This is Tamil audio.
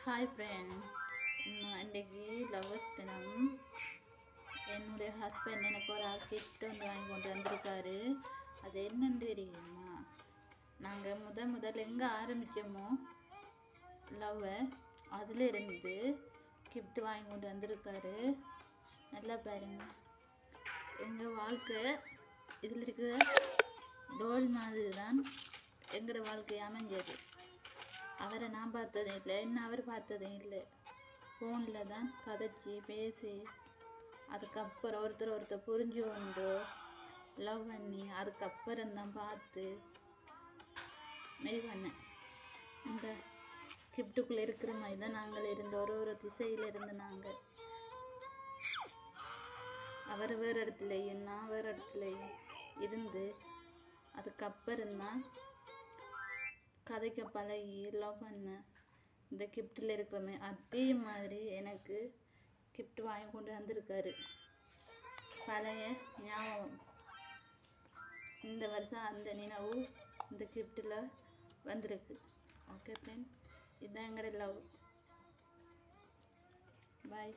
ஹாய் ஃப்ரெண்ட், இன்றைக்கி லவ்வர்ஸ் தினம். என்னுடைய ஹஸ்பண்ட் எனக்கு ஒரு கிஃப்ட் ஒன்று வாங்கி கொண்டு வந்திருக்காரு. அது என்னன்னு தெரியுமா? நாங்கள் முதல்ல எங்கே ஆரம்பித்தோமோ லவ்வை, அதிலிருந்து கிஃப்ட் வாங்கி கொண்டு வந்திருக்காரு. நல்லா பாருங்க, எங்கள் வாழ்க்கை இதில் இருக்கிற டோல் மாதிரி தான் எங்களோட வாழ்க்கை அமைஞ்சது. அவரை நான் பார்த்ததும் இல்லை, இன்னும் அவர் பார்த்ததும் இல்லை. ஃபோனில் தான் கதைச்சி பேசி, அதுக்கப்புறம் ஒருத்தர் புரிஞ்சு கொண்டு லவ் பண்ணி, அதுக்கப்புறம் தான் பார்த்து மாரி பண்ணேன். இந்த கிஃப்ட்டுக்குள்ளே இருக்கிற மாதிரி தான் நாங்கள் இருந்த ஒரு திசையில் இருந்து நாங்கள், அவர் வேறு இடத்துலையும் நான் வேறு இடத்துலையும் இருந்து, அதுக்கப்புறம் தான் கதைக்க பழகி லவ் பண்ண. இந்த கிஃப்டில் இருக்கிற அதே மாதிரி எனக்கு கிஃப்ட் வாங்கி கொண்டு வந்திருக்காரு. பழைய ஞாபகம், இந்த வருஷம் அந்த நினைவு இந்த கிஃப்டில் வந்திருக்கு. ஓகே ஃப்ரெண்ட், இதுதான் எங்களோட லவ். பாய்.